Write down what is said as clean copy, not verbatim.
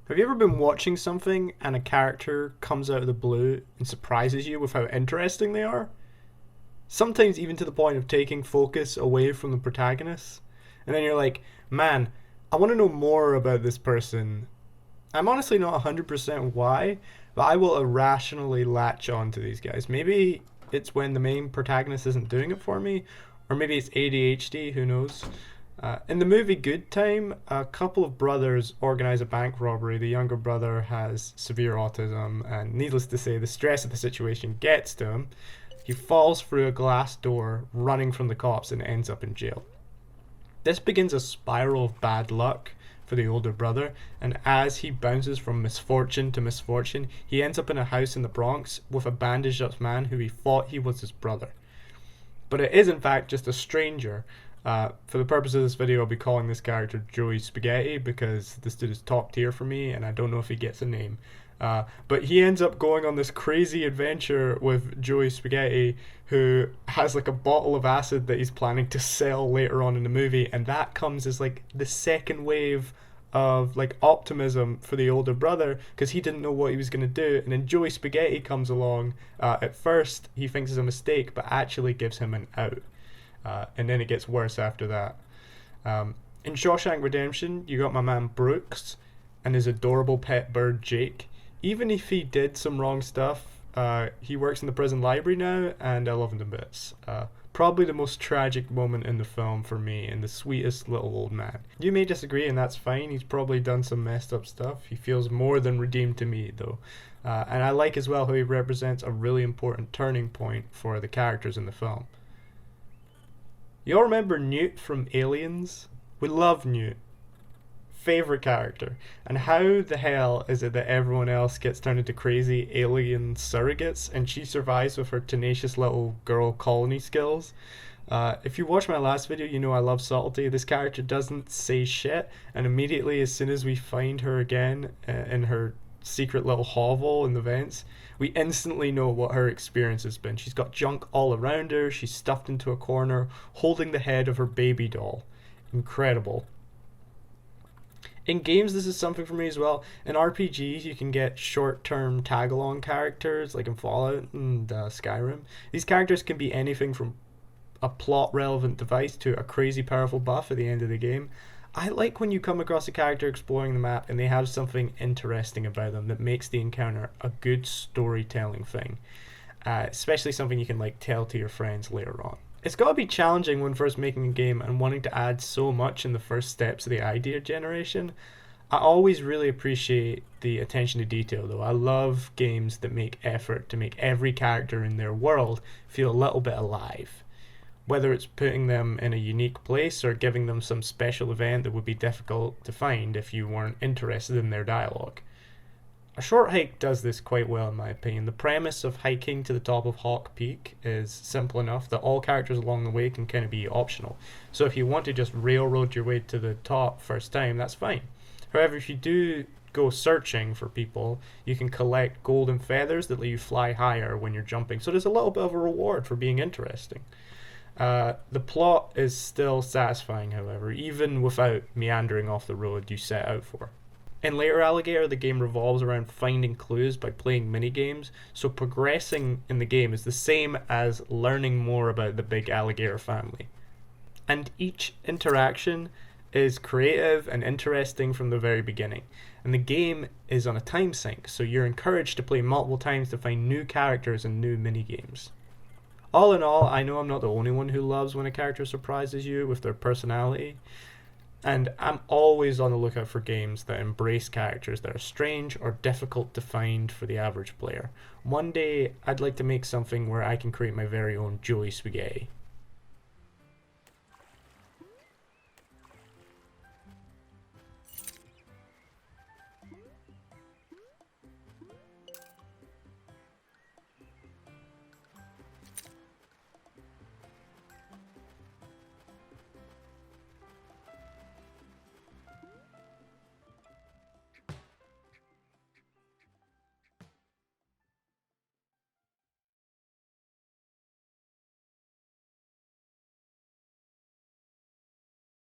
Have you ever been watching something and a character comes out of the blue and surprises you with how interesting they are? Sometimes even to the point of taking focus away from the protagonist. And then you're like, man, I want to know more about this person. I'm honestly not 100% why, but I will irrationally latch on to these guys. Maybe it's when the main protagonist isn't doing it for me, or maybe it's ADHD, who knows. In the movie Good Time, a couple of brothers organize a bank robbery. The younger brother has severe autism, and needless to say, the stress of the situation gets to him. He falls through a glass door, running from the cops, and ends up in jail. This begins a spiral of bad luck for the older brother, and as he bounces from misfortune to misfortune, he ends up in a house in the Bronx with a bandaged up man who he thought he was his brother. But it is in fact just a stranger. For the purpose of this video, I'll be calling this character Joey Spaghetti because this dude is top tier for me, and I don't know if he gets a name. But he ends up going on this crazy adventure with Joey Spaghetti, who has like a bottle of acid that he's planning to sell later on in the movie, and that comes as like the second wave of like optimism for the older brother because he didn't know what he was going to do. And then Joey Spaghetti comes along. At first he thinks it's a mistake, but actually gives him an out. And then it gets worse after that. In Shawshank Redemption, you got my man Brooks and his adorable pet bird Jake. Even if he did some wrong stuff, he works in the prison library now, and I love him to bits. Probably the most tragic moment in the film for me, and the sweetest little old man. You may disagree, and that's fine. He's probably done some messed up stuff. He feels more than redeemed to me, though. And I like as well how he represents a really important turning point for the characters in the film. You all remember Newt from Aliens? We love Newt. Favorite character. And how the hell is it that everyone else gets turned into crazy alien surrogates and she survives with her tenacious little girl colony skills? If you watched my last video, you know I love subtlety. This character doesn't say shit, and immediately as soon as we find her again in her secret little hovel in the vents, we instantly know what her experience has been. She's got junk all around her, she's stuffed into a corner, holding the head of her baby doll. Incredible. In games, this is something for me as well. In RPGs, you can get short-term tag-along characters, like in Fallout and Skyrim. These characters can be anything from a plot-relevant device to a crazy powerful buff at the end of the game. I like when you come across a character exploring the map and they have something interesting about them that makes the encounter a good storytelling thing. Especially something you can like tell to your friends later on. It's got to be challenging when first making a game and wanting to add so much in the first steps of the idea generation. I always really appreciate the attention to detail though. I love games that make effort to make every character in their world feel a little bit alive. Whether it's putting them in a unique place or giving them some special event that would be difficult to find if you weren't interested in their dialogue. A short hike does this quite well in my opinion. The premise of hiking to the top of Hawk Peak is simple enough that all characters along the way can kind of be optional. So if you want to just railroad your way to the top first time, that's fine. However, if you do go searching for people, you can collect golden feathers that let you fly higher when you're jumping. So there's a little bit of a reward for being interesting. The plot is still satisfying, however, even without meandering off the road you set out for. In later Alligator, the game revolves around finding clues by playing mini-games, so progressing in the game is the same as learning more about the big Alligator family. And each interaction is creative and interesting from the very beginning. And the game is on a time sink, so you're encouraged to play multiple times to find new characters and new mini-games. All in all, I know I'm not the only one who loves when a character surprises you with their personality, and I'm always on the lookout for games that embrace characters that are strange or difficult to find for the average player. One day, I'd like to make something where I can create my very own Joey Spaghetti.